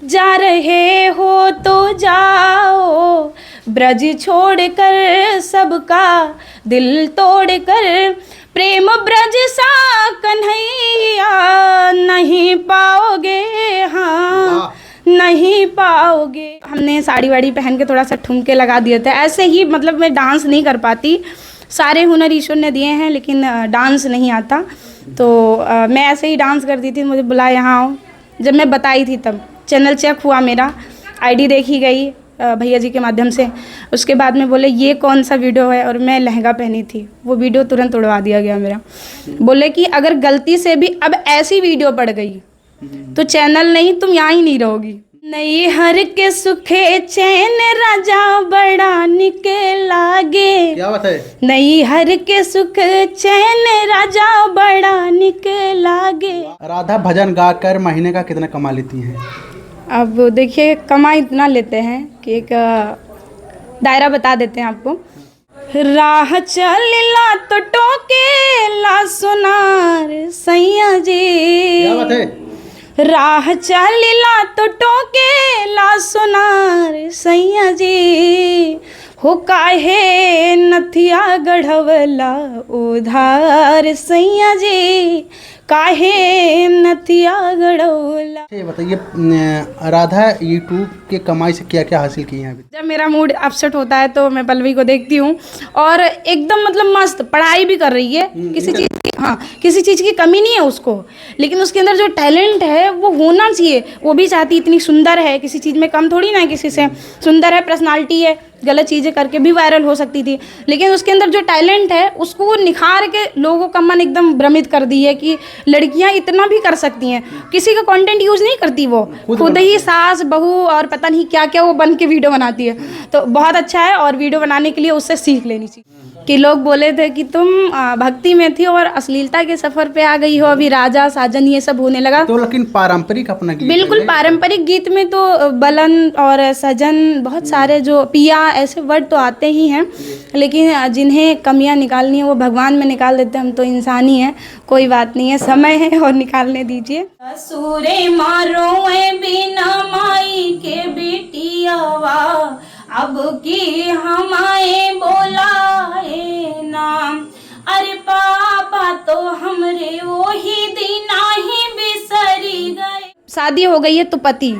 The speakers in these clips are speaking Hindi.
जा रहे हो तो जाओ, ब्रज छोड़कर सबका दिल तोड़कर, प्रेम ब्रज सा कन्हैया नहीं पाओगे, हाँ नहीं पाओगे। हमने साड़ी वाड़ी पहन के थोड़ा सा ठुमके लगा दिए थे, ऐसे ही मतलब मैं डांस नहीं कर पाती, सारे हुनर ईश्वर ने दिए हैं लेकिन डांस नहीं आता, तो मैं ऐसे ही डांस करती थी। मुझे बुलाया यहाँ आओ, जब मैं बताई थी तब चैनल चेक हुआ, मेरा आईडी देखी गई भैया जी के माध्यम से। उसके बाद में बोले ये कौन सा वीडियो है, और मैं लहंगा पहनी थी, वो वीडियो तुरंत उड़वा दिया गया मेरा। बोले कि अगर गलती से भी अब ऐसी वीडियो पड़ गई तो चैनल नहीं, तुम यहाँ ही नहीं रहोगी। नई हर के सुखे चैन राजा बड़ा निके लागे, क्या बात है। नई हर के सुख चैन राजा बड़ा निके लागे। राधा भजन गाकर महीने का कितना कमा लेती हैं? अब देखिए कमा इतना लेते हैं कि एक दायरा बता देते हैं आपको। राह चलला तो टोकेला सोनार सैया जी, क्या बात है। राह चलला तो टोकेला सोनार सैया जी, हो काहे नथिया गढ़वला उधार सैया जी, काहे नथिया गढ़वला। ये बताइए राधा यूट्यूब के कमाई से क्या क्या हासिल किए हैं अभी? जब मेरा मूड अपसेट होता है तो मैं पल्लवी को देखती हूँ, और एकदम मतलब मस्त पढ़ाई भी कर रही है, किसी चीज़ की, हाँ किसी चीज़ की कमी नहीं है उसको, लेकिन उसके अंदर जो टैलेंट है वो होना चाहिए। वो भी चाहती, इतनी सुंदर है, किसी चीज़ में कम थोड़ी ना है किसी से, सुंदर है, पर्सनालिटी है, गलत चीज़ें करके भी वायरल हो सकती थी, लेकिन उसके अंदर जो टैलेंट है उसको वो निखार के लोगों का मन एकदम भ्रमित कर दी है कि लड़कियां इतना भी कर सकती हैं। किसी का कंटेंट यूज़ नहीं करती, वो खुद ही सास बहू और पता नहीं क्या क्या वो बन के वीडियो बनाती है। तो बहुत अच्छा है, और वीडियो बनाने के लिए उससे सीख लेनी चाहिए। कि लोग बोले थे कि तुम भक्ति में थी और अश्लीलता के सफ़र पे आ गई हो, अभी राजा साजन ये सब होने लगा। तो लेकिन पारंपरिक अपना गीत बिल्कुल पारंपरिक गीत में तो बलन और सजन, बहुत सारे जो पिया, ऐसे वर्ड तो आते ही हैं, लेकिन जिन्हें कमियां निकालनी है वो भगवान में निकाल देते हैं। हम तो इंसान ही हैं, कोई बात नहीं है, समय है और निकालने दीजिए। सूरे मारो बिना माई के बेटियावा, अब की हमारे बोलाए नाम, अरे पापा तो हमरे वही दिना ही बिसरी गए। शादी हो गई है तो पति,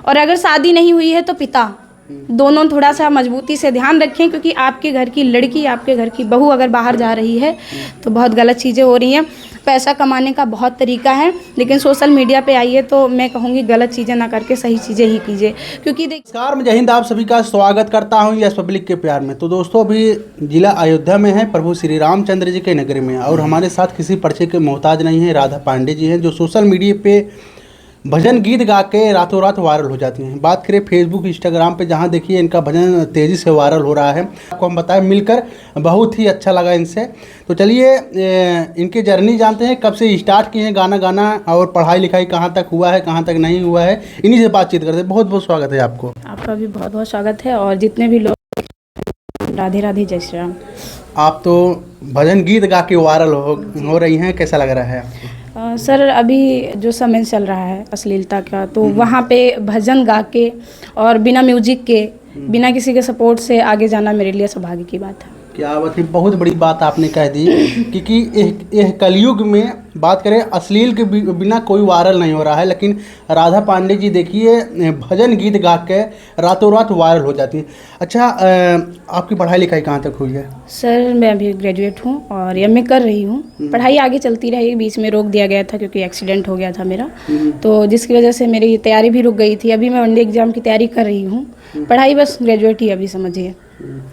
और अगर शादी नहीं हुई है तो पिता, दोनों थोड़ा सा मजबूती से ध्यान रखें, क्योंकि आपके घर की लड़की, आपके घर की बहू अगर बाहर जा रही है तो बहुत गलत चीज़ें हो रही हैं। पैसा कमाने का बहुत तरीका है, लेकिन सोशल मीडिया पे आइए तो मैं कहूँगी गलत चीज़ें ना करके सही चीज़ें ही कीजिए, क्योंकि नमस्कार, मैं जय हिंद, आप सभी का स्वागत करता हूं यस पब्लिक के प्यार में। तो दोस्तों अभी जिला अयोध्या में है, प्रभु श्री रामचंद्र जी के नगरी में, और हमारे साथ किसी परिचय के मोहताज नहीं है, राधा पांडे जी हैं, जो सोशल मीडिया पे भजन गीत गा के रातों रात वायरल हो जाती हैं। बात करें फेसबुक इंस्टाग्राम पे, जहां देखिए इनका भजन तेज़ी से वायरल हो रहा है। आपको हम बताएं, मिलकर बहुत ही अच्छा लगा इनसे। तो चलिए इनकी जर्नी जानते हैं, कब से स्टार्ट किए हैं गाना गाना, और पढ़ाई लिखाई कहाँ तक हुआ है, कहाँ तक नहीं हुआ है, इन्हीं से बातचीत करते हैं। बहुत बहुत स्वागत है आपको। आपका भी बहुत बहुत स्वागत है, और जितने भी लोग, राधे राधे, जय श्री राम। आप तो भजन गीत गा के वायरल हो रही हैं, कैसा लग रहा है आपको? सर अभी जो समय चल रहा है अश्लीलता का, तो वहाँ पे भजन गा के और बिना म्यूजिक के, बिना किसी के सपोर्ट से आगे जाना मेरे लिए सौभाग्य की बात है। क्या बात है, बहुत बड़ी बात आपने कह दी, क्योंकि यह कलयुग में बात करें अश्लील के बिना कोई वायरल नहीं हो रहा है, लेकिन राधा पांडे जी देखिए भजन गीत गा के रातों रात वायरल हो जाती हैं। अच्छा, आपकी पढ़ाई लिखाई कहाँ तक हुई है? सर मैं अभी ग्रेजुएट हूँ और एमए कर रही हूँ। पढ़ाई आगे चलती रही, बीच में रोक दिया गया था क्योंकि एक्सीडेंट हो गया था मेरा, तो जिसकी वजह से मेरी तैयारी भी रुक गई थी। अभी मैं वनडे एग्जाम की तैयारी कर रही हूँ, पढ़ाई बस ग्रेजुएट ही अभी समझिए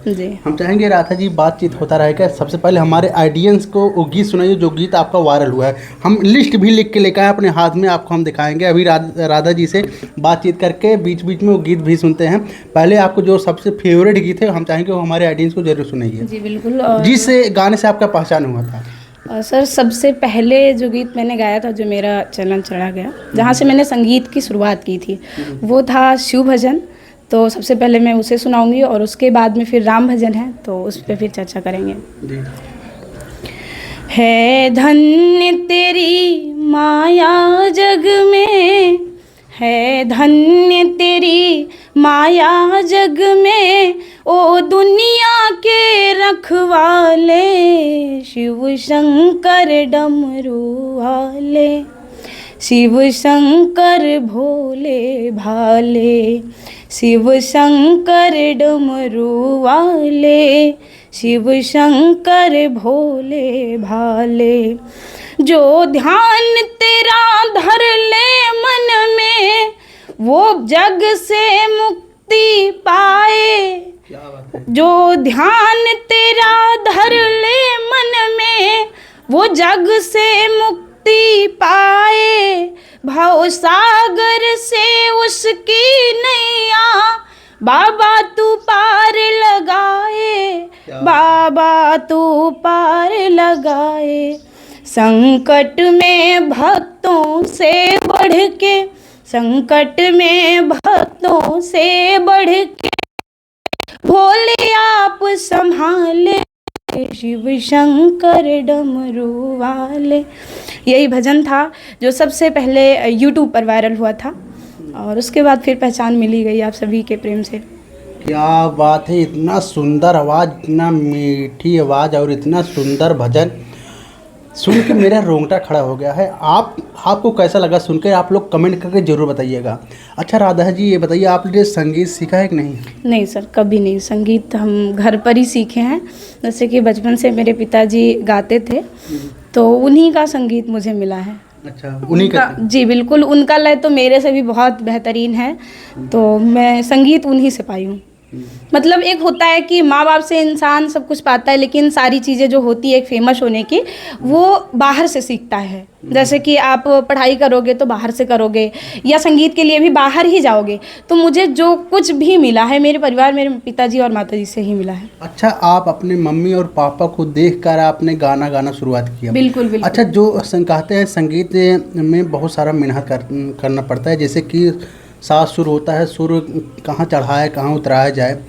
जी। हम चाहेंगे राधा जी बातचीत होता रहेगा। सबसे पहले हमारे ऑडियंस को वो गीत सुनाइए जो गीत आपका वायरल हुआ है। हम लिस्ट भी लिख के लेकर आए अपने हाथ में, आपको हम दिखाएंगे। अभी राधा जी से बातचीत करके बीच बीच में वो गीत भी सुनते हैं। पहले आपको जो सबसे फेवरेट गीत है हम चाहेंगे वो हमारे ऑडियंस को जरूर सुनाइए। जी बिल्कुल। जिस गाने से आपका पहचान हुआ था? सर सबसे पहले जो गीत मैंने गाया था, जो मेरा चलन चढ़ा गया, जहाँ से मैंने संगीत की शुरुआत की थी, वो था शिव भजन। तो सबसे पहले मैं उसे सुनाऊंगी, और उसके बाद में फिर राम भजन है, तो उस पर फिर चर्चा करेंगे। है धन्य तेरी माया जग में, है धन्य तेरी माया जग में, ओ दुनिया के रखवाले, शिव शंकर डमरू वाले, शिव शंकर भोले भाले, शिव शंकर डमरू वाले, शिव शंकर भोले भाले। जो ध्यान तेरा धर ले मन में, वो जग से मुक्ति पाए। जो ध्यान तेरा धर ले मन में, वो जग से मुक्ति पाए। भव सागर से उसकी नैया, बाबा तू पार लगाए, बाबा तू पार लगाए। संकट में भक्तों से बढ़ के, संकट में भक्तों से बढ़ के, भोले आप संभाले, शिव शंकर डमरू वाले। यही भजन था जो सबसे पहले यूट्यूब पर वायरल हुआ था, और उसके बाद फिर पहचान मिली गई आप सभी के प्रेम से। क्या बात है, इतना सुंदर आवाज़, इतना मीठी आवाज़ और इतना सुंदर भजन सुन के मेरा रोंगटा खड़ा हो गया है। आपको कैसा लगा सुन के, आप लोग कमेंट करके ज़रूर बताइएगा। अच्छा राधा जी, ये बताइए आपने संगीत सीखा है कि नहीं? नहीं सर, कभी नहीं। संगीत हम घर पर ही सीखे हैं। जैसे कि बचपन से मेरे पिताजी गाते थे, तो उन्हीं का संगीत मुझे मिला है। अच्छा, उन्हीं का? जी बिल्कुल, उनका लय तो मेरे से भी बहुत बेहतरीन है, तो मैं संगीत उन्हीं से पाई हूँ। मतलब एक होता है कि माँ बाप से इंसान सब कुछ पाता है, लेकिन सारी चीज़ें जो होती है एक फेमस होने की, वो बाहर से सीखता है। जैसे कि आप पढ़ाई करोगे तो बाहर से करोगे, या संगीत के लिए भी बाहर ही जाओगे। तो मुझे जो कुछ भी मिला है मेरे परिवार, मेरे पिताजी और माताजी से ही मिला है। अच्छा, आप अपने मम्मी और पापा को देखकर आपने गाना शुरुआत किया? बिल्कुल बिल्कुल। अच्छा, जो कहते हैं संगीत में बहुत सारा मेहनत करना पड़ता है, जैसे कि सात सुर होता है, सुर कहाँ चढ़ाए कहाँ उतराया जाए।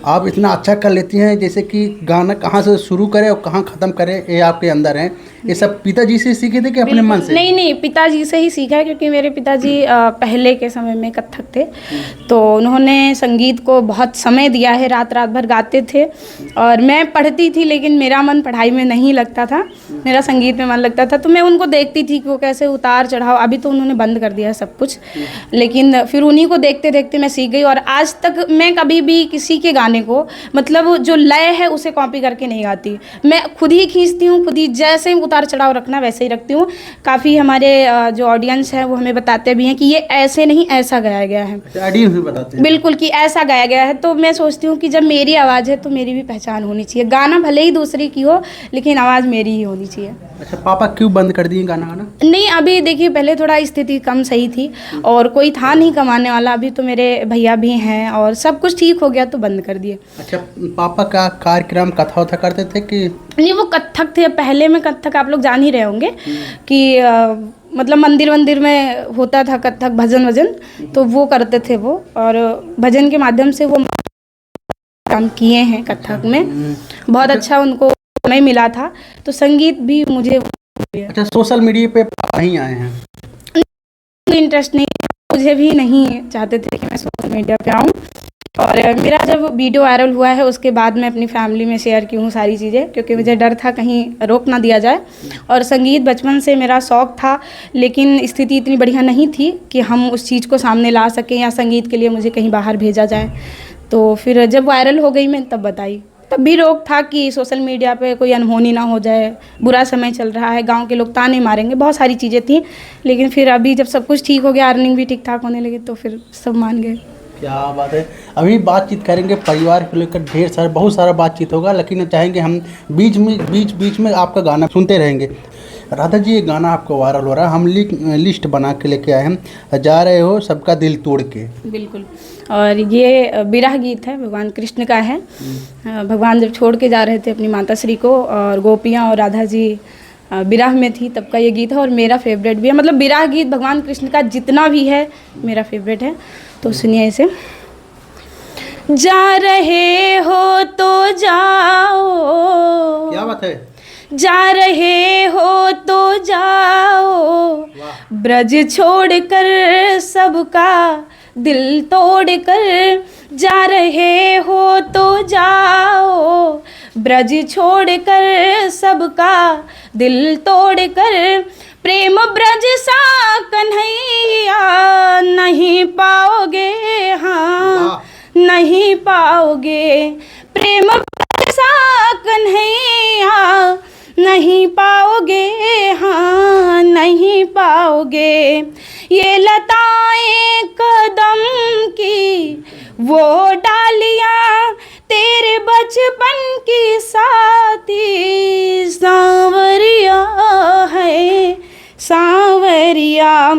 आप इतना अच्छा कर लेती हैं, जैसे कि गाना कहाँ से शुरू करें और कहाँ ख़त्म करें, ये आपके अंदर है। ये सब पिताजी से सीखे थे कि अपने मन से? नहीं, पिताजी से ही सीखा है, क्योंकि मेरे पिताजी पहले के समय में कथक थे, तो उन्होंने संगीत को बहुत समय दिया है। रात भर गाते थे, और मैं पढ़ती थी, लेकिन मेरा मन पढ़ाई में नहीं लगता था, मेरा संगीत में मन लगता था। तो मैं उनको देखती थी कि वो कैसे उतार चढ़ाव, अभी तो उन्होंने बंद कर दिया है सब कुछ, लेकिन फिर उन्हीं को देखते देखते मैं सीख गई। और आज तक मैं कभी भी किसी के गाने को, मतलब जो लय है उसे कॉपी करके नहीं गाती। मैं खुद ही खींचती हूँ, खुद ही जैसे उतार चढ़ाव रखना वैसे ही रखती हूँ। काफ़ी हमारे जो ऑडियंस है वो हमें बताते भी हैं कि ये ऐसे नहीं, ऐसा गाया गया है। ऑडियंस भी बताते हैं? बिल्कुल, कि ऐसा गाया गया है। तो मैं सोचती हूँ कि जब मेरी आवाज़ है तो मेरी भी पहचान होनी चाहिए। गाना भले ही दूसरी की हो, लेकिन आवाज़ मेरी ही होनी चाहिए। अच्छा, पापा क्यों बंद कर दिए गाना गाना? नहीं, अभी देखिए, पहले थोड़ा स्थिति कम सही थी और कोई था नहीं कमाने वाला। अभी तो मेरे भैया भी हैं और सब कुछ ठीक हो गया, तो बंद कर दिए। अच्छा, पापा का कार्यक्रम कथा वथा करते थे कि नहीं? वो कथक थे। पहले में कथक आप लोग जान ही रहे होंगे कि मतलब मंदिर में होता था कथक, भजन, तो वो करते थे वो, और भजन के माध्यम से वो काम किए हैं कथक में। बहुत अच्छा उनको समय मिला था, तो संगीत भी मुझे। अच्छा, सोशल मीडिया पे नहीं आए हैं? इंटरेस्ट नहीं, मुझे भी नहीं चाहते थे कि मैं सोशल मीडिया पे आऊँ। और मेरा जब वीडियो वायरल हुआ है उसके बाद मैं अपनी फैमिली में शेयर की हूँ सारी चीज़ें, क्योंकि मुझे डर था कहीं रोक ना दिया जाए। और संगीत बचपन से मेरा शौक़ था, लेकिन स्थिति इतनी बढ़िया नहीं थी कि हम उस चीज़ को सामने ला सकें या संगीत के लिए मुझे कहीं बाहर भेजा जाए। तो फिर जब वायरल हो गई मैं तब बताई। तब भी रोक था कि सोशल मीडिया पे कोई अनहोनी ना हो जाए, बुरा समय चल रहा है, गांव के लोग ताने मारेंगे, बहुत सारी चीज़ें थी। लेकिन फिर अभी जब सब कुछ ठीक हो गया, अर्निंग भी ठीक ठाक होने लगी, तो फिर सब मान गए। क्या बात है। अभी बातचीत करेंगे परिवार को लेकर, बहुत सारा बातचीत होगा, लेकिन चाहेंगे हम बीच में आपका गाना सुनते रहेंगे। राधा जी, ये गाना आपको वायरल हो रहा है, हम लिस्ट बना के लेके आए हैं, जा रहे हो सबका दिल तोड़ के। बिल्कुल, और ये विरह गीत है, भगवान कृष्ण का है। भगवान जब छोड़ के जा रहे थे अपनी माता श्री को, और गोपियाँ और राधा जी विरह में थी, तब का ये गीत है। और मेरा फेवरेट भी है, मतलब विरह गीत भगवान कृष्ण का जितना भी है मेरा फेवरेट है। तो सुनिए इसे। जा रहे हो तो जाओ, क्या बात है, जा रहे हो तो जाओ, ब्रज छोड़कर सबका दिल तोड़कर। जा रहे हो तो जाओ, ब्रज छोड़कर सबका दिल तोड़कर। प्रेम ब्रज सा कन्हैया नहीं पाओगे, हाँ नहीं पाओगे। प्रेम ब्रज सा कन्हैया नहीं पाओगे, हाँ नहीं पाओगे। ये लताएं कदम की वो डालियाँ तेरे बचपन की साथी, सांवरिया है सांवरिया।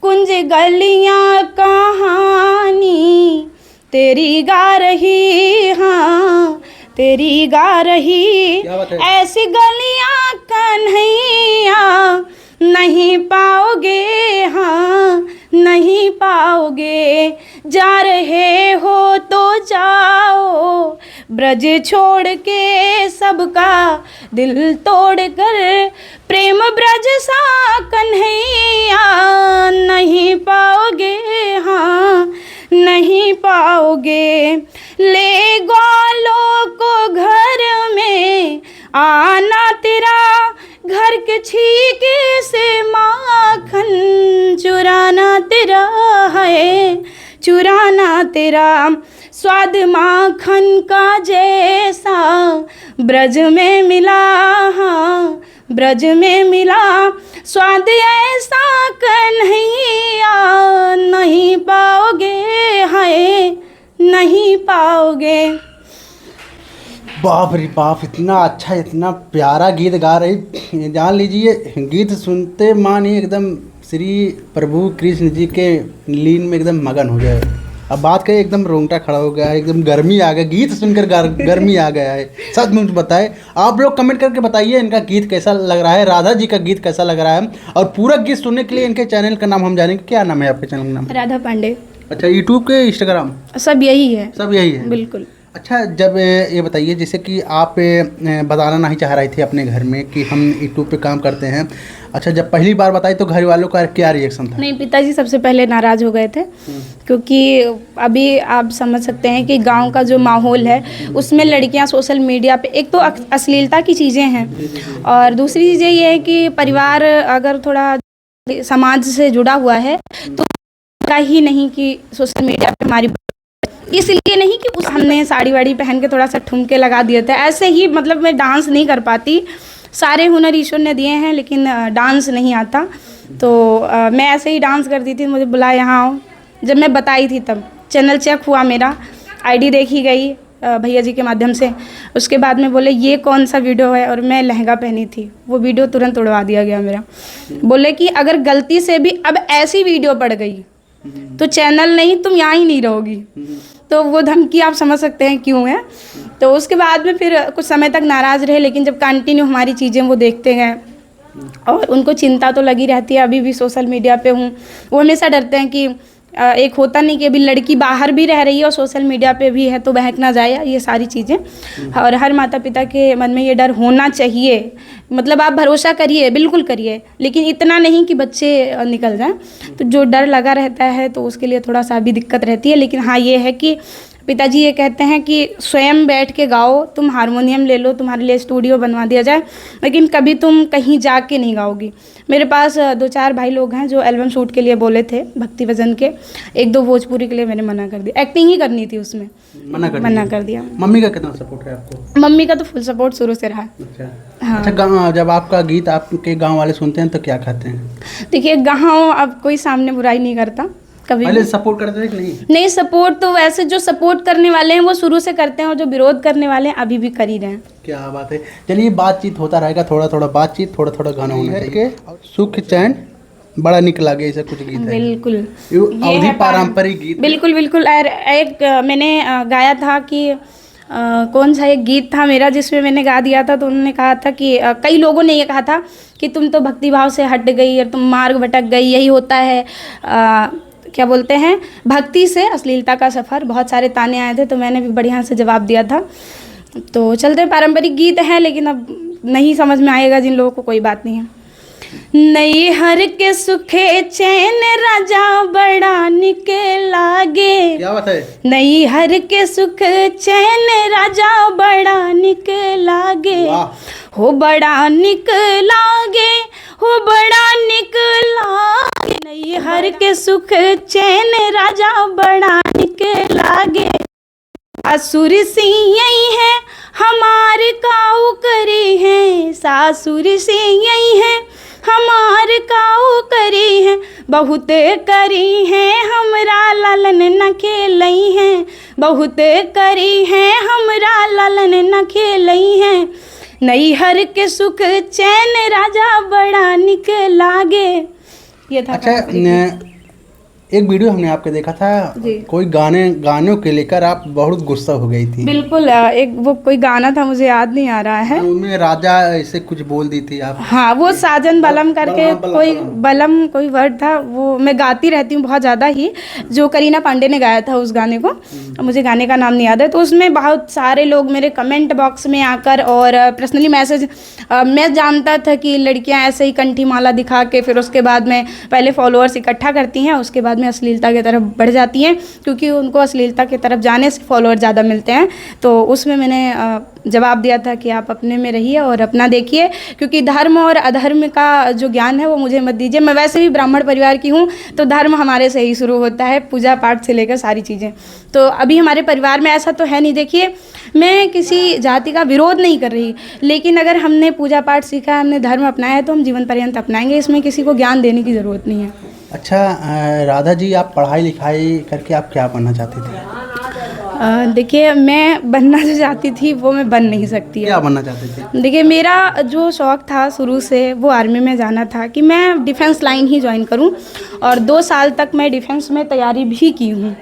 कुंज गलियाँ कहानी तेरी गा रही, हाँ तेरी गा रही। ऐसी गलियाँ कन्हैया नहीं पाओगे, हाँ नहीं पाओगे। जा रहे हो तो जाओ, ब्रज छोड़ के सबका दिल तोड़ कर। प्रेम ब्रज सा कन्हैया नहीं पाओगे, हाँ नहीं पाओगे। ले ग्वालों को घर में आना तेरा, घर के छीके से माखन चुराना तेरा है, चुराना तेरा। स्वाद माखन का जैसा ब्रज में मिला, हाँ ब्रज में मिला। स्वाद ऐसा कन्हैया नहीं पाओगे, है नहीं पाओगे। बाप रे बाप, इतना अच्छा इतना प्यारा गीत गा रही। जान लीजिए, गीत सुनते मानिए एकदम श्री प्रभु कृष्ण जी के लीन में एकदम मगन हो गए। अब बात करें, एकदम रोंगटा खड़ा हो गया है, एकदम गर्मी आ गया, गीत सुनकर गर्मी आ गया है। सच मुझे बताए, आप लोग कमेंट करके बताइए इनका गीत कैसा लग रहा है, राधा जी का गीत कैसा लग रहा है। और पूरा गीत सुनने के लिए इनके चैनल का नाम हम जानेंगे। क्या नाम है आपके चैनल का नाम? राधा पांडे। अच्छा, यूट्यूब के इंस्टाग्राम सब यही है? सब यही है, बिल्कुल। अच्छा, जब ये बताइए, जैसे कि आप बताना नहीं चाह रही थी अपने घर में कि हम यूट्यूब पे काम करते हैं। अच्छा, जब पहली बार बताई तो घर वालों का क्या रिएक्शन था? नहीं, पिताजी सबसे पहले नाराज़ हो गए थे, क्योंकि अभी आप समझ सकते हैं कि गांव का जो माहौल है उसमें लड़कियां सोशल मीडिया पे, एक तो अश्लीलता की चीज़ें हैं, और दूसरी चीज़ें ये है कि परिवार अगर थोड़ा समाज से जुड़ा हुआ है तो का ही नहीं कि सोशल मीडिया पे हमारी, इसलिए नहीं कि उस हमने साड़ी वाड़ी पहन के थोड़ा सा ठुमके लगा दिए थे, ऐसे ही। मतलब मैं डांस नहीं कर पाती, सारे हुनर ईश्वर ने दिए हैं, लेकिन डांस नहीं आता। तो मैं ऐसे ही डांस करती थी, मुझे बुलाया यहाँ आओ। जब मैं बताई थी तब चैनल चेक हुआ, मेरा आईडी देखी गई भैया जी के माध्यम से। उसके बाद में बोले ये कौन सा वीडियो है, और मैं लहंगा पहनी थी, वो वीडियो तुरंत उड़वा दिया गया मेरा। बोले कि अगर गलती से भी अब ऐसी वीडियो पड़ गई तो चैनल नहीं, तुम यहाँ ही नहीं रहोगी। तो वो धमकी आप समझ सकते हैं क्यों है। तो उसके बाद में फिर कुछ समय तक नाराज़ रहे, लेकिन जब कंटिन्यू हमारी चीज़ें वो देखते हैं और उनको चिंता तो लगी रहती है। अभी भी सोशल मीडिया पे हूँ, वो हमेशा डरते हैं कि एक होता नहीं कि अभी लड़की बाहर भी रह रही है और सोशल मीडिया पे भी है तो बहक ना जाए, ये सारी चीज़ें। और हर माता पिता के मन में ये डर होना चाहिए। मतलब आप भरोसा करिए, बिल्कुल करिए, लेकिन इतना नहीं कि बच्चे निकल जाएं। तो जो डर लगा रहता है तो उसके लिए थोड़ा सा अभी दिक्कत रहती है। लेकिन हाँ, ये है कि पिताजी ये कहते हैं कि स्वयं बैठ के गाओ, तुम हारमोनियम ले लो, तुम्हारे लिए स्टूडियो बनवा दिया जाए, लेकिन कभी तुम कहीं जाके नहीं गाओगी। मेरे पास 2-4 भाई लोग हैं जो एल्बम शूट के लिए बोले थे भक्ति भजन के, 1-2 भोजपुरी के लिए मैंने मना कर दिया। एक्टिंग ही करनी थी उसमें, मना कर दिया। मम्मी का कितना सपोर्ट है आपको? मम्मी का तो फुल सपोर्ट शुरू से रहा। अच्छा हाँ। अच्छा, जब आपका गीत आपके गाँव वाले सुनते हैं तो क्या कहते हैं? देखिए, गाँव अब कोई सामने बुराई नहीं करता कभी। पहले सपोर्ट करते थे कि नहीं? नहीं, सपोर्ट तो वैसे जो सपोर्ट करने वाले हैं वो शुरू से करते हैं, और जो विरोध करने वाले हैं अभी भी कर ही रहे हैं। क्या बात है। चलिए, बातचीत होता रहेगा, थोड़ा थोड़ा बातचीत, थोड़ा थोड़ा गाना होना चाहिए। सुख चैन बड़ा निकला गया, ऐसा कुछ गीत है? बिल्कुल, अवधी पारंपरिक गीत। बिल्कुल बिल्कुल। और एक मैंने गाया था कि कौन सा एक गीत था मेरा जिसमें मैंने गा दिया था, तो उन्होंने कहा था कि कई लोगों ने ये कहा था कि तुम तो भक्ति भाव से हट गई और तुम मार्ग भटक गई, यही होता है क्या बोलते हैं, भक्ति से अश्लीलता का सफ़र। बहुत सारे ताने आए थे, तो मैंने भी बढ़िया से जवाब दिया था। तो चलते पारंपरिक गीत हैं, लेकिन अब नहीं समझ में आएगा जिन लोगों को, कोई बात नहीं है। नई हर के सुखे चैन राजा बड़ा निक लागे। क्या बात है। नई हर के सुख चैन राजा बड़ा निक लागे। हो बड़ा निक लागे, हो बड़ा निक लागे। नई हर के सुख चैन राजा बड़ा निक लागे। सासुर सियई है हमार काऊ करी है। सासुर सियई है हमार काऊ करी है। बहुत करी है हमरा लालन न खेलई है। बहुत करी है हमरा लालन न खेलई है। नई हर के सुख चैन राजा बड़ा निक लागे। ये था। अच्छा, एक वीडियो हमने आपके देखा था, कोई गानों के लेकर आप बहुत गुस्सा हो गई थी। बिल्कुल, एक वो कोई गाना था, मुझे याद नहीं आ रहा है। उनमें राजा ऐसे कुछ बोल दी थी आप। हाँ, वो साजन बलम करके बलम कोई वर्ड था, वो मैं गाती रहती हूँ बहुत ज़्यादा ही, जो करीना पांडे ने गाया था उस गाने को। मुझे गाने का नाम नहीं याद है। तो उसमें बहुत सारे लोग मेरे कमेंट बॉक्स में आकर और पर्सनली मैसेज, मैं जानता था कि लड़कियाँ ऐसे ही कंठी माला दिखा के फिर उसके बाद में पहले फॉलोअर्स इकट्ठा करती हैं, उसके बाद में अश्लीलता की तरफ बढ़ जाती हैं, क्योंकि उनको अश्लीलता की तरफ जाने से फॉलोअर ज़्यादा मिलते हैं। तो उसमें मैंने जवाब दिया था कि आप अपने में रहिए और अपना देखिए, क्योंकि धर्म और अधर्म का जो ज्ञान है वो मुझे मत दीजिए। मैं वैसे भी ब्राह्मण परिवार की हूँ, तो धर्म हमारे से ही शुरू होता है, पूजा पाठ से लेकर सारी चीज़ें। तो अभी हमारे परिवार में ऐसा तो है नहीं। देखिए, मैं किसी जाति का विरोध नहीं कर रही, लेकिन अगर हमने पूजा पाठ सीखा है, हमने धर्म अपनाया है, तो हम जीवन पर्यंत अपनाएंगे। इसमें किसी को ज्ञान देने की ज़रूरत नहीं है। अच्छा राधा जी, आप पढ़ाई लिखाई करके आप क्या बनना चाहती थी? देखिए, मैं बनना जो चाहती थी वो मैं बन नहीं सकती। क्या बनना चाहती थी? देखिए, मेरा जो शौक़ था शुरू से वो आर्मी में जाना था, कि मैं डिफेंस लाइन ही ज्वाइन करूं, और 2 साल तक मैं डिफेंस में तैयारी भी की हूं।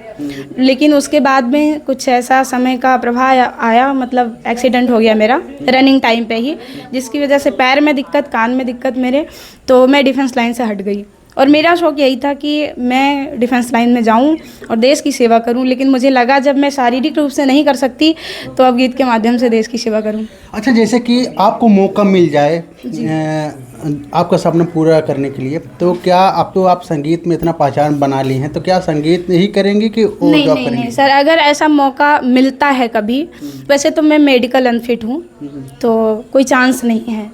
लेकिन उसके बाद में कुछ ऐसा समय का प्रभाव आया, मतलब एक्सीडेंट हो गया मेरा रनिंग टाइम पे ही, जिसकी वजह से पैर में दिक्कत, कान में दिक्कत मेरे, तो मैं डिफेंस लाइन से हट गई। और मेरा शौक़ यही था कि मैं डिफेंस लाइन में जाऊं और देश की सेवा करूं, लेकिन मुझे लगा जब मैं शारीरिक रूप से नहीं कर सकती, तो अब गीत के माध्यम से देश की सेवा करूं। अच्छा, जैसे कि आपको मौका मिल जाए आपका सपना पूरा करने के लिए, तो क्या अब तो आप संगीत में इतना पहचान बना ली हैं, तो क्या संगीत ही करेंगे कि नहीं, नहीं, नहीं सर, अगर ऐसा मौका मिलता है कभी, वैसे तो मैं मेडिकल अनफिट हूँ, तो कोई चांस नहीं है,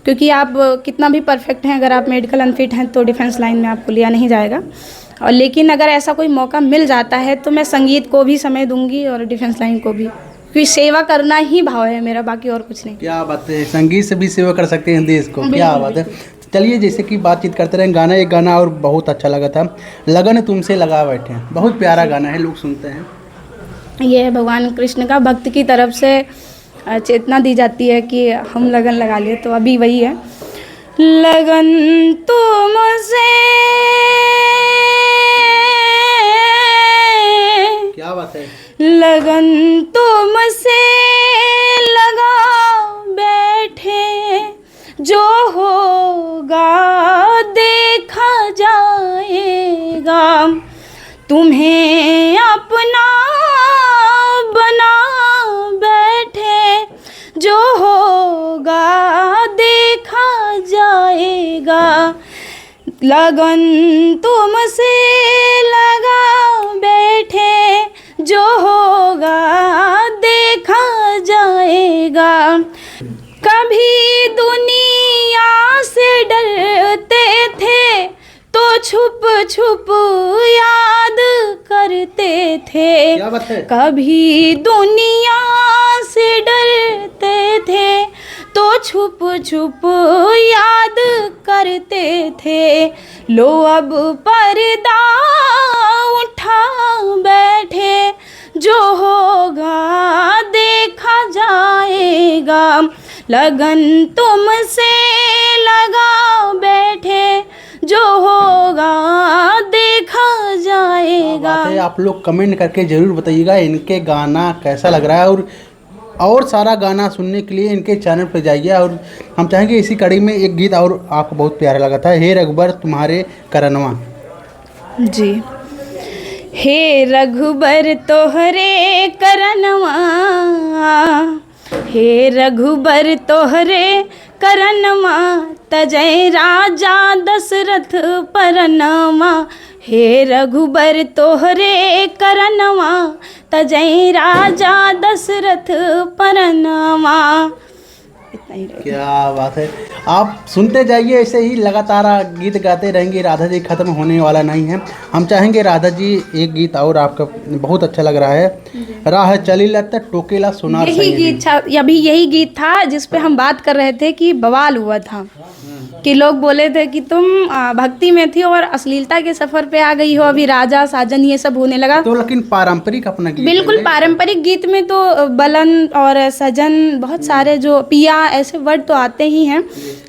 क्योंकि आप कितना भी परफेक्ट हैं, अगर आप मेडिकल अनफिट हैं तो डिफेंस लाइन में आपको लिया नहीं जाएगा। और लेकिन अगर ऐसा कोई मौका मिल जाता है तो मैं संगीत को भी समय दूंगी और डिफेंस लाइन को भी, क्योंकि सेवा करना ही भाव है मेरा, बाकी और कुछ नहीं। क्या बात है, संगीत से भी सेवा कर सकते हैं देश को, क्या बात है। चलिए, जैसे कि बातचीत करते रहे, एक गाना और बहुत अच्छा लगा था, लगन तुमसे लगा बैठे, बहुत प्यारा गाना है, लोग सुनते हैं। ये भगवान कृष्ण का भक्त की तरफ से चेतना दी जाती है कि हम लगन लगा लिए, तो अभी वही है। लगन तुमसे, क्या बात है, लगन तुमसे लगा बैठे, जो होगा देखा जाएगा, तुम्हें अपना बना बैठे, जो होगा देखा जाएगा। लगन तुमसे लगा बैठे, जो होगा देखा जाएगा। कभी दुनिया से डरते थे तो छुप छुप याद करते थे। क्या बात है? कभी दुनिया से डरते थे तो छुप छुप याद करते थे। लो अब पर्दा उठा बैठे, जो होगा देखा जाएगा। लगन तुमसे लगा बैठे, जो होगा देखा जाएगा। आप लोग कमेंट करके ज़रूर बताइएगा इनके गाना कैसा लग रहा है, और सारा गाना सुनने के लिए इनके चैनल पर जाइए। और हम चाहेंगे इसी कड़ी में एक गीत और आपको बहुत प्यारा लगा था, हे रघुबर तुम्हारे करनवा। जी, हे रघुबर तोहरे करनवा, हे रघुबर तोहरे करनमा तजय राजा दशरथ परनमा। हे रघुबर तोहरे करनमा तजय राजा दशरथ परनमा। इतना ही रहेगा। क्या बात है। आप सुनते जाइए, ऐसे ही लगातार गीत गाते रहेंगे। राधा जी खत्म होने वाला नहीं है। हम चाहेंगे राधा जी एक गीत और आपका बहुत अच्छा लग रहा है, राह चली लत टोकेला सुनार यही गीत था, अभी यही गीत था जिस पे हम बात कर रहे थे कि बवाल हुआ था कि लोग बोले थे कि तुम भक्ति में थी और अश्लीलता के सफर पे आ गई हो, अभी राजा साजन ये सब होने लगा। तो लेकिन पारंपरिक अपना गीत बिल्कुल पारंपरिक गीत में तो बलन और सजन बहुत सारे जो पिया ऐसे वर्ड तो आते ही हैं,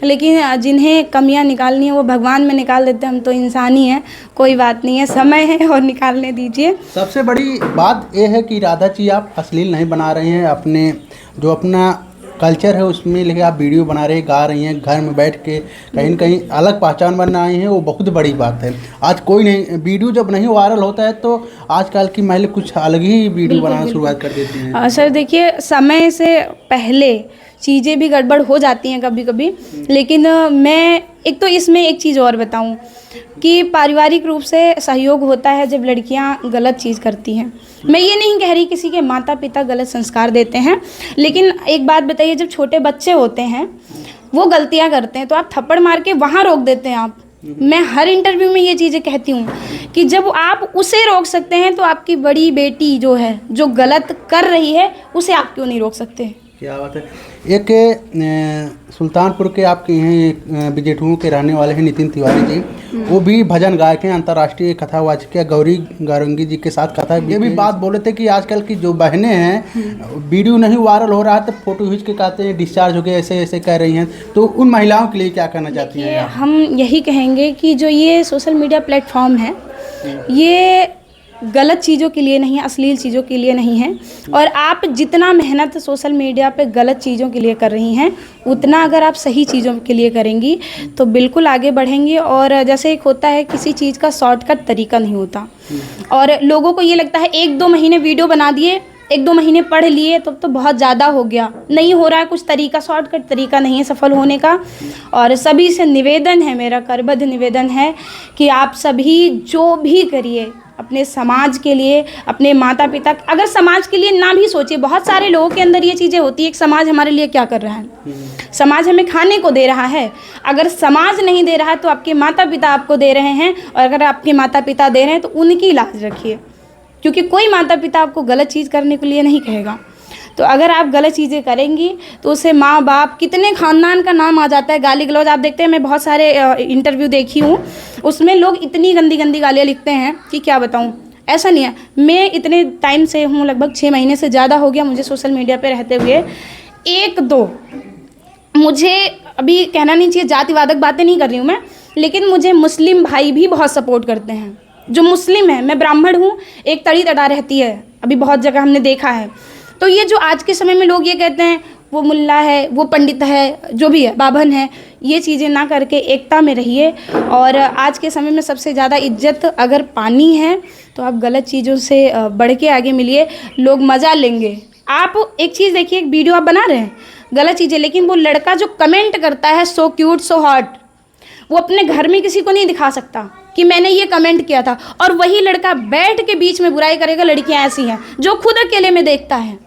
लेकिन जिन्हें कमियां निकालनी है वो भगवान में निकाल देते हैं। हम तो इंसान ही हैं, कोई बात नहीं है, समय है और निकालने दीजिए। सबसे बड़ी बात यह है कि राधा जी आप अश्लील नहीं बना रहे हैं, अपने जो अपना कल्चर है उसमें लेके आप वीडियो बना रहे हैं, गा रही हैं, घर में बैठ के कहीं न कहीं अलग पहचान बना रही हैं, वो बहुत बड़ी बात है। आज कोई नहीं, वीडियो जब नहीं वायरल होता है तो आजकल की महिला कुछ अलग ही वीडियो बनाना शुरुआत कर देती हैं। सर देखिए, समय से पहले चीज़ें भी गड़बड़ हो जाती हैं कभी कभी, लेकिन मैं एक तो इसमें एक चीज़ और बताऊं कि पारिवारिक रूप से सहयोग होता है जब लड़कियां गलत चीज़ करती हैं। मैं ये नहीं कह रही किसी के माता पिता गलत संस्कार देते हैं, लेकिन एक बात बताइए, जब छोटे बच्चे होते हैं वो गलतियां करते हैं तो आप थप्पड़ मार के वहाँ रोक देते हैं आप। मैं हर इंटरव्यू में ये चीज़ें कहती हूँ कि जब आप उसे रोक सकते हैं तो आपकी बड़ी बेटी जो है, जो गलत कर रही है, उसे आप क्यों नहीं रोक सकते। क्या बात है। एक सुल्तानपुर के आपके यहाँ बिजेठुओं के रहने वाले हैं नितिन तिवारी जी, वो भी भजन गायक हैं, अंतर्राष्ट्रीय कथावाचिका गौरी गारंगी जी के साथ कथा। ये भी बात बोले थे कि आजकल की जो बहनें हैं, वीडियो नहीं वायरल हो रहा है तो फोटो खींच के कहते हैं डिस्चार्ज हो गए, ऐसे ऐसे कह रही हैं, तो उन महिलाओं के लिए क्या कहना चाहती हैं? हम यही कहेंगे कि जो ये सोशल मीडिया प्लेटफॉर्म है ये गलत चीज़ों के लिए नहीं है, अश्लील चीज़ों के लिए नहीं है। और आप जितना मेहनत सोशल मीडिया पे गलत चीज़ों के लिए कर रही हैं, उतना अगर आप सही चीज़ों के लिए करेंगी तो बिल्कुल आगे बढ़ेंगी। और जैसे एक होता है, किसी चीज़ का शॉर्टकट तरीका नहीं होता, और लोगों को ये लगता है 1-2 महीने वीडियो बना दिए, 1-2 महीने पढ़ लिए तो बहुत ज़्यादा हो गया। नहीं हो रहा है कुछ तरीका, शॉर्टकट तरीका नहीं है सफल होने का। और सभी से निवेदन है, मेरा करबद्ध निवेदन है कि आप सभी जो भी करिए अपने समाज के लिए, अपने माता पिता, अगर समाज के लिए ना भी सोचिए, बहुत सारे लोगों के अंदर ये चीज़ें होती है कि समाज हमारे लिए क्या कर रहा है, समाज हमें खाने को दे रहा है। अगर समाज नहीं दे रहा है तो आपके माता पिता आपको दे रहे हैं, और अगर आपके माता पिता दे रहे हैं तो उनकी लाज रखिए, क्योंकि कोई माता पिता आपको गलत चीज़ करने के लिए नहीं कहेगा। तो अगर आप गलत चीज़ें करेंगी तो उससे माँ बाप, कितने ख़ानदान का नाम आ जाता है। गाली गलौज आप देखते हैं, मैं बहुत सारे इंटरव्यू देखी हूँ, उसमें लोग इतनी गंदी गंदी गालियाँ लिखते हैं कि क्या बताऊँ। ऐसा नहीं है, मैं इतने टाइम से हूँ, लगभग 6 महीने से ज़्यादा हो गया मुझे सोशल मीडिया पे रहते हुए। 1-2 मुझे अभी कहना नहीं चाहिए, जातिवादक बातें नहीं कर रही हूँ मैं, लेकिन मुझे मुस्लिम भाई भी बहुत सपोर्ट करते हैं जो मुस्लिम है। मैं ब्राह्मण हूँ, एक तड़ी तड़ा रहती है, अभी बहुत जगह हमने देखा है। तो ये जो आज के समय में लोग ये कहते हैं वो मुल्ला है, वो पंडित है, जो भी है, बाभन है, ये चीज़ें ना करके एकता में रहिए। और आज के समय में सबसे ज़्यादा इज्जत अगर पानी है तो आप गलत चीज़ों से बढ़ के आगे मिलिए, लोग मज़ा लेंगे। आप एक चीज़ देखिए, एक वीडियो आप बना रहे हैं गलत चीज़ें, लेकिन वो लड़का जो कमेंट करता है सो क्यूट सो हॉट, वो अपने घर में किसी को नहीं दिखा सकता कि मैंने ये कमेंट किया था, और वही लड़का बैठ के बीच में बुराई करेगा लड़कियां ऐसी हैं, जो खुद अकेले में देखता है।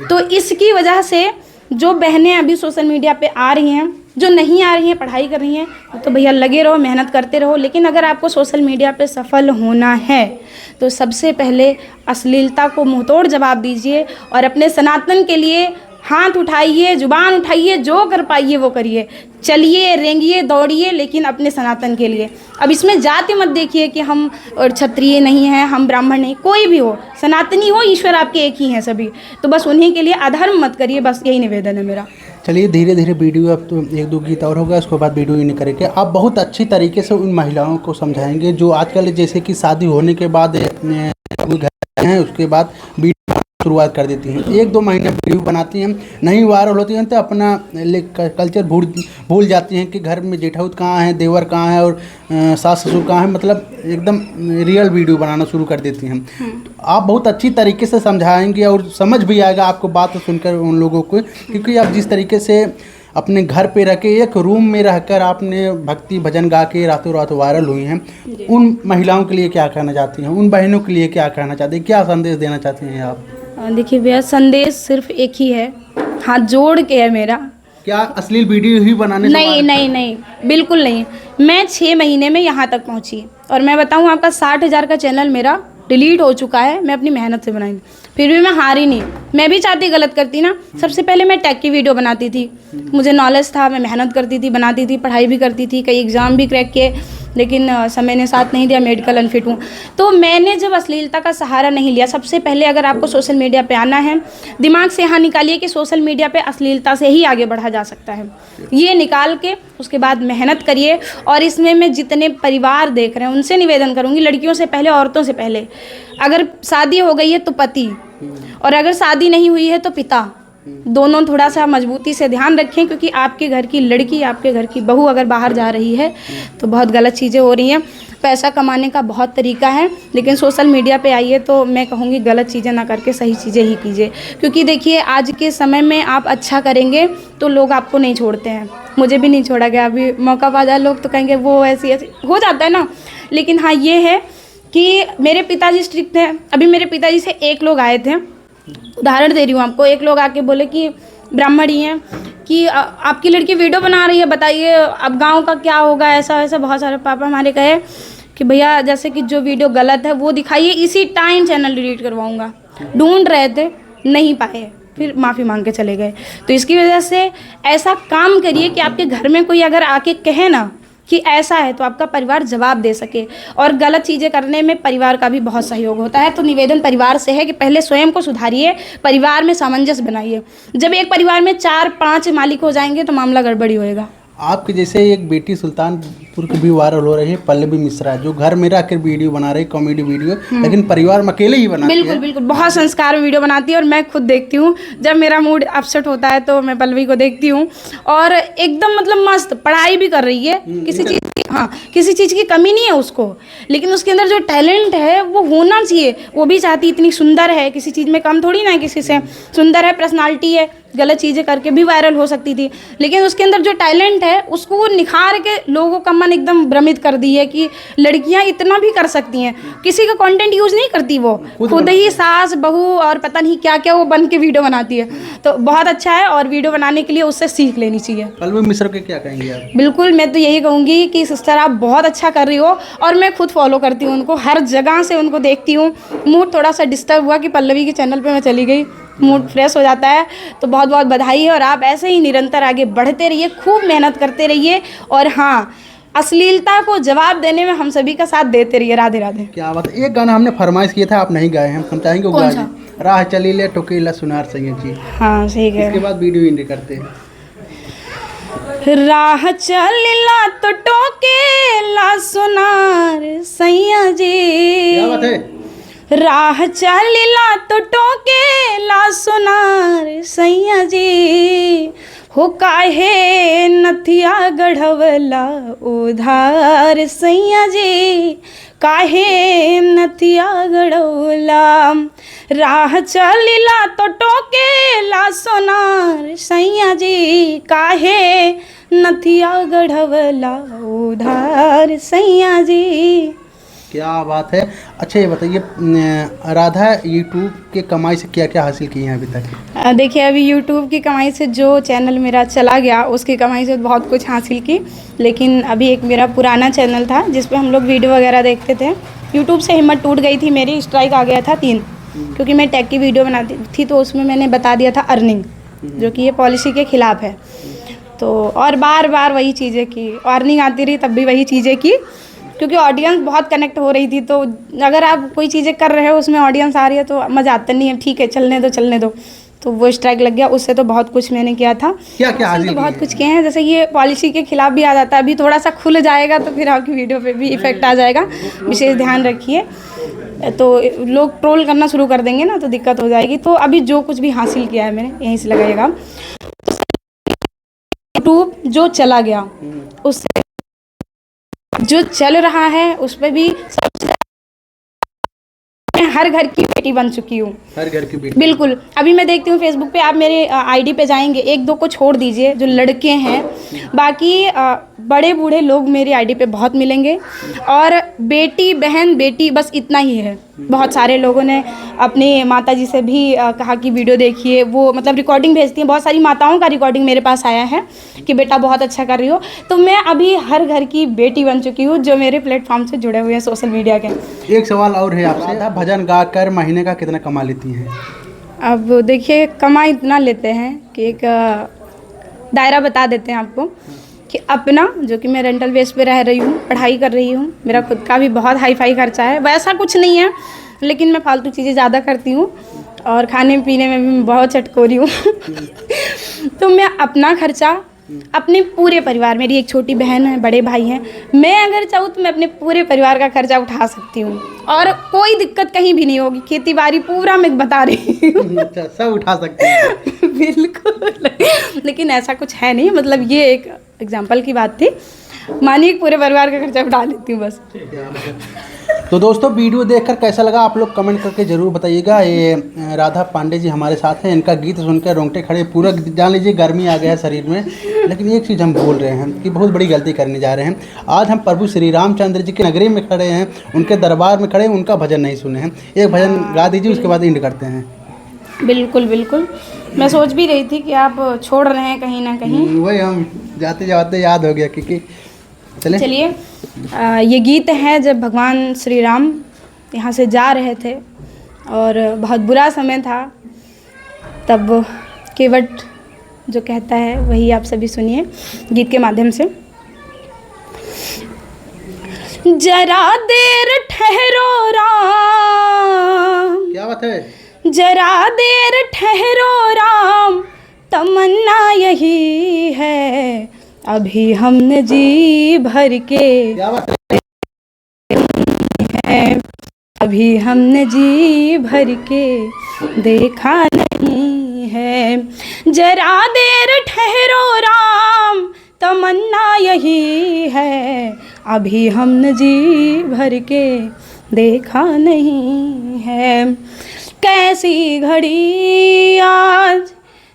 तो इसकी वजह से जो बहनें अभी सोशल मीडिया पे आ रही हैं, जो नहीं आ रही हैं, पढ़ाई कर रही हैं, तो भैया लगे रहो, मेहनत करते रहो। लेकिन अगर आपको सोशल मीडिया पे सफल होना है तो सबसे पहले अश्लीलता को मुंहतोड़ जवाब दीजिए, और अपने सनातन के लिए हाथ उठाइए, जुबान उठाइए, जो कर पाइए वो करिए, चलिए, रेंगिए, दौड़िए, लेकिन अपने सनातन के लिए। अब इसमें जाति मत देखिए कि हम क्षत्रिय नहीं हैं, हम ब्राह्मण नहीं, कोई भी हो, सनातनी हो, ईश्वर आपके एक ही हैं सभी, तो बस उन्हीं के लिए अधर्म मत करिए, बस यही निवेदन है मेरा। चलिए धीरे धीरे वीडियो, अब तो 1-2 गीत और होगा, उसके बाद वीडियो ही नहीं करेंगे। आप बहुत अच्छी तरीके से उन महिलाओं को समझाएंगे जो आजकल जैसे कि शादी होने के बाद घर हैं, उसके बाद शुरुआत कर देती हैं। 1-2 महीने वीडियो बनाती हैं, नहीं वायरल होती हैं तो अपना कल्चर भूल जाती हैं कि घर में जेठाउत कहाँ है, देवर कहाँ है और सास ससुर कहाँ है, मतलब एकदम रियल वीडियो बनाना शुरू कर देती हैं। तो आप बहुत अच्छी तरीके से समझाएंगे और समझ भी आएगा आपको बात सुनकर उन लोगों को, क्योंकि आप जिस तरीके से अपने घर पे रह के एक रूम में रहकर आपने भक्ति भजन गा के रातों रात वायरल हुई हैं, उन महिलाओं के लिए क्या कहना चाहती हैं, उन बहनों के लिए क्या कहना चाहती हैं, क्या संदेश देना चाहती हैं आप? देखिए भैया, संदेश सिर्फ एक ही है, हाथ जोड़ के है मेरा। क्या अश्लील वीडियो ही बनाने से नहीं नहीं नहीं, बिल्कुल नहीं। मैं 6 महीने में यहाँ तक पहुँची और मैं बताऊँ आपका 60,000 का चैनल मेरा डिलीट हो चुका है। मैं अपनी मेहनत से बनाई, फिर भी मैं हारी नहीं। मैं भी चाहती गलत करती ना। सबसे पहले मैं टेक की वीडियो बनाती थी, मुझे नॉलेज था, मैं मेहनत करती थी, बनाती थी, पढ़ाई भी करती थी, कई एग्ज़ाम भी क्रैक किए, लेकिन समय ने साथ नहीं दिया, मेडिकल अनफिट हूँ। तो मैंने जब अश्लीलता का सहारा नहीं लिया, सबसे पहले अगर आपको सोशल मीडिया पे आना है, दिमाग से यहाँ निकालिए कि सोशल मीडिया पे अश्लीलता से ही आगे बढ़ा जा सकता है। ये निकाल के उसके बाद मेहनत करिए। और इसमें मैं जितने परिवार देख रहे हैं उनसे निवेदन करूँगी, लड़कियों से पहले, औरतों से पहले, अगर शादी हो गई है तो पति, और अगर शादी नहीं हुई है तो पिता, दोनों थोड़ा सा मजबूती से ध्यान रखें, क्योंकि आपके घर की लड़की, आपके घर की बहू अगर बाहर जा रही है तो बहुत गलत चीज़ें हो रही हैं। पैसा कमाने का बहुत तरीका है, लेकिन सोशल मीडिया पे आइए तो मैं कहूँगी गलत चीज़ें ना करके सही चीज़ें ही कीजिए, क्योंकि देखिए आज के समय में आप अच्छा करेंगे तो लोग आपको नहीं छोड़ते हैं। मुझे भी नहीं छोड़ा गया, अभी मौका पा जाए लोग तो कहेंगे वो ऐसी ऐसी हो जाता है ना। लेकिन हाँ, ये है कि मेरे पिताजी स्ट्रिक्ट हैं। अभी मेरे पिताजी से एक लोग आए थे, उदाहरण दे रही हूँ आपको, एक लोग आके बोले कि ब्राह्मण ही हैं कि आपकी लड़की वीडियो बना रही है, बताइए अब गांव का क्या होगा, ऐसा वैसा बहुत सारे। पापा हमारे कहे कि भैया जैसे कि जो वीडियो गलत है वो दिखाइए, इसी टाइम चैनल डिलीट करवाऊँगा। ढूंढ रहे थे, नहीं पाए, फिर माफ़ी मांग के चले गए। तो इसकी वजह से ऐसा काम करिए कि आपके घर में कोई अगर आके कहे ना कि ऐसा है तो आपका परिवार जवाब दे सके। और गलत चीज़ें करने में परिवार का भी बहुत सहयोग होता है। तो निवेदन परिवार से है कि पहले स्वयं को सुधारिए, परिवार में सामंजस्य बनाइए। जब एक परिवार में 4-5 मालिक हो जाएंगे तो मामला गड़बड़ी होएगा। आपके जैसे एक बेटी सुल्तानपुर की भी वायरल हो रही है, पल्लवी मिश्रा, जो घर में रह कर वीडियो बना रही है, कॉमेडी वीडियो, लेकिन परिवार में अकेले ही बनाती है। बिल्कुल बिल्कुल, बहुत संस्कार में वीडियो बनाती है और मैं खुद देखती हूँ। जब मेरा मूड अपसेट होता है तो मैं पल्लवी को देखती हूँ और एकदम मतलब मस्त पढ़ाई भी कर रही है, किसी चीज़ की, हाँ, किसी चीज़ की कमी नहीं है उसको, लेकिन उसके अंदर जो टैलेंट है वो होना चाहिए। वो भी चाहती, इतनी सुंदर है, किसी चीज़ में कम थोड़ी ना है किसी से, सुंदर है, पर्सनालिटी है, गलत चीज़ें करके भी वायरल हो सकती थी, लेकिन उसके अंदर जो टैलेंट है उसको वो निखार के लोगों का मन एकदम भ्रमित कर दी है कि लड़कियां इतना भी कर सकती हैं। किसी का कंटेंट यूज़ नहीं करती, वो खुद ही सास बहू और पता नहीं क्या क्या वो बन के वीडियो बनाती है। तो बहुत अच्छा है और वीडियो बनाने के लिए उससे सीख लेनी चाहिए। पल्लवी मिश्रा के क्या कहेंगे आप? बिल्कुल, मैं तो यही कहूँगी कि सिस्टर आप बहुत अच्छा कर रही हो और मैं खुद फॉलो करती हूँ उनको, हर जगह से उनको देखती हूँ। मूड थोड़ा सा डिस्टर्ब हुआ कि पल्लवी के चैनल पे मैं चली गई, मूड फ्रेश हो जाता है। तो बहुत बहुत बधाई है और आप ऐसे ही निरंतर आगे बढ़ते रहिए, खूब मेहनत करते रहिए और हाँ, अश्लीलता को जवाब देने में हम सभी का साथ देते रहिए। राधे राधे। क्या बात है। एक गाना हमने फरमाइश किया था, आप नहीं गाए हैं, हम चाहेंगे वो गाए। राह चली ले टोकेला सुनार सैया जी। हाँ सही है। इसके बाद वीडियो एंड करते हैं। राह चलिला तो टोकेला सुनार सैया जी। क्या बात है। राह चलिला तो टोकेला सुनार सैया जी, हो काहे नथिया गढ़वला उधार सैया जी, काहे नथिया गढ़वला। राह चलिला तो टोकेला सोनार सैया जी, काहे नथिया गढ़वला उधार सैया जी। क्या बात है। अच्छा ये बताइए, राधा यूट्यूब के कमाई से क्या क्या हासिल की है अभी तक? देखिए, अभी यूट्यूब की कमाई से जो चैनल मेरा चला गया उसकी कमाई से बहुत कुछ हासिल की, लेकिन अभी एक मेरा पुराना चैनल था जिस पे हम लोग वीडियो वगैरह देखते थे, यूट्यूब से हिम्मत टूट गई थी मेरी, स्ट्राइक आ गया था 3, क्योंकि मैं टेक की वीडियो बनाती थी तो उसमें मैंने बता दिया था अर्निंग, जो कि ये पॉलिसी के ख़िलाफ़ है। तो और बार बार वही चीज़ें की, अर्निंग आती रही तब भी वही चीज़ें की, क्योंकि ऑडियंस बहुत कनेक्ट हो रही थी। तो अगर आप कोई चीज़ें कर रहे हो उसमें ऑडियंस आ रही है तो मज़ा आता नहीं है, ठीक है चलने दो। तो वो स्ट्राइक लग गया। उससे तो बहुत कुछ मैंने किया था। क्या क्या उससे हासिल तो बहुत किए? कुछ किए हैं, जैसे ये पॉलिसी के खिलाफ भी आ जाता है। अभी थोड़ा सा खुल जाएगा तो फिर आपकी वीडियो पे भी इफेक्ट आ जाएगा, विशेष ध्यान रखिए। तो लोग ट्रोल करना शुरू कर देंगे ना, तो दिक्कत हो जाएगी। तो अभी जो कुछ भी हासिल किया है मैंने, यहीं से लगाइएगा। यूट्यूब जो चला गया, उससे जो चल रहा है उस पर भी मैं हर घर की बेटी बन चुकी हूँ। हर घर की बेटी। बिल्कुल। अभी मैं देखती हूँ फेसबुक पे, आप मेरे आईडी पे जाएंगे, एक दो को छोड़ दीजिए जो लड़के हैं, बाकी बड़े बूढ़े लोग मेरी आईडी पे बहुत मिलेंगे। और बेटी बहन बेटी बस इतना ही है। बहुत सारे लोगों ने अपनी माता जी से भी कहा कि वीडियो देखिए, वो मतलब रिकॉर्डिंग भेजती हैं। बहुत सारी माताओं का रिकॉर्डिंग मेरे पास आया है कि बेटा बहुत अच्छा कर रही हो। तो मैं अभी हर घर की बेटी बन चुकी हूँ जो मेरे प्लेटफॉर्म से जुड़े हुए हैं सोशल मीडिया के। एक सवाल और है आपसे, आप भजन गाकर महीने का कितना कमा लेती हैं? अब देखिए, कमा इतना लेते हैं कि एक दायरा बता देते हैं आपको कि अपना, जो कि मैं रेंटल बेस पे रह रही हूँ, पढ़ाई कर रही हूँ, मेरा खुद का भी बहुत हाई फाई खर्चा है। वैसा कुछ नहीं है, लेकिन मैं फालतू चीज़ें ज़्यादा करती हूँ और खाने पीने में भी मैं बहुत चटकोरी हूँ। तो मैं अपना खर्चा अपने पूरे परिवार, मेरी एक छोटी बहन है, बड़े भाई हैं, मैं अगर चाहूँ तो मैं अपने पूरे परिवार का खर्चा उठा सकती हूँ और कोई दिक्कत कहीं भी नहीं होगी। खेती बाड़ी पूरा मैं बता रही हूँ। अच्छा, सब उठा सकते हैं। बिल्कुल। लेकिन ऐसा कुछ है नहीं, मतलब ये एक एग्जाम्पल की बात थी। मानिए पूरे परिवार का खर्चा उठा लेती हूँ बस। तो दोस्तों, वीडियो देखकर कैसा लगा आप लोग कमेंट करके ज़रूर बताइएगा। ये राधा पांडे जी हमारे साथ हैं, इनका गीत सुनकर रोंगटे खड़े, पूरा जान लीजिए गर्मी आ गया है शरीर में। लेकिन एक चीज़ हम बोल रहे हैं कि बहुत बड़ी गलती करने जा रहे हैं। आज हम प्रभु श्री रामचंद्र जी के नगरी में खड़े हैं, उनके दरबार में खड़े हैं, उनका भजन नहीं सुने हैं। एक भजन गा दीजिए, उसके बाद एंड करते हैं। बिल्कुल बिल्कुल, मैं सोच भी रही थी कि आप छोड़ रहे हैं कहीं ना कहीं। वही हम जाते जाते याद हो गया, क्योंकि चलिए, ये गीत है जब भगवान श्री राम यहाँ से जा रहे थे और बहुत बुरा समय था, तब केवट जो कहता है वही आप सभी सुनिए गीत के माध्यम से। जरा देर ठहरो राम, क्या बात है, जरा देर ठहरो राम, तमन्ना यही है, अभी हमने जी भर के, क्या बात है अभी हमने जी भर के देखा नहीं है। जरा देर ठहरो राम, तमन्ना यही है, अभी हमने जी भर के देखा नहीं है। कैसी घड़ी आज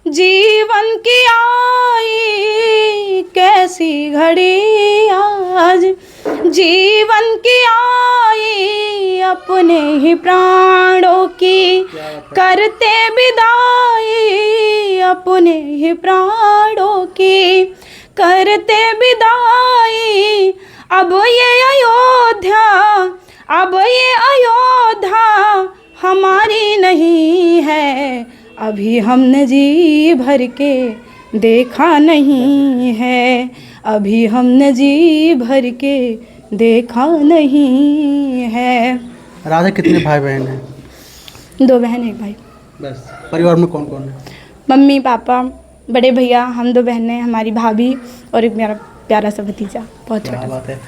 जीवन की आई, कैसी घड़ी आज जीवन की आई, अपने ही प्राणों की करते विदाई, अपने ही प्राणों की करते विदाई। अब ये अयोध्या, अब ये अयोध्या हमारी नहीं है, अभी हमने जी भर के देखा नहीं है, अभी हमने जी भर के देखा नहीं है। राधा कितने भाई बहन हैं? 2 बहन 1 भाई। बस। परिवार में कौन कौन है? मम्मी पापा, बड़े भैया, हम 2 बहनें, हमारी भाभी और एक मेरा प्यारा सा भतीजा, बहुत छोटा। बात है।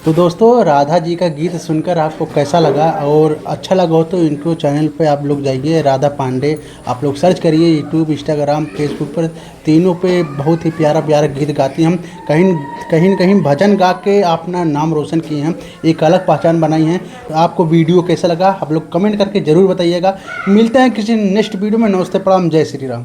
तो दोस्तों, राधा जी का गीत सुनकर आपको कैसा लगा, और अच्छा लगा हो तो इनको चैनल पे आप लोग जाइए, राधा पांडे आप लोग सर्च करिए, यूट्यूब, इंस्टाग्राम, फेसबुक पर, तीनों पे बहुत ही प्यारा प्यारा गीत गाती हैं। हम कहीं न कहीं भजन गा के अपना नाम रोशन किए हैं, एक अलग पहचान बनाई है। तो आपको वीडियो कैसा लगा आप लोग कमेंट करके ज़रूर बताइएगा। मिलते हैं किसी नेक्स्ट वीडियो में। नमस्ते, प्रणाम, जय श्री राम।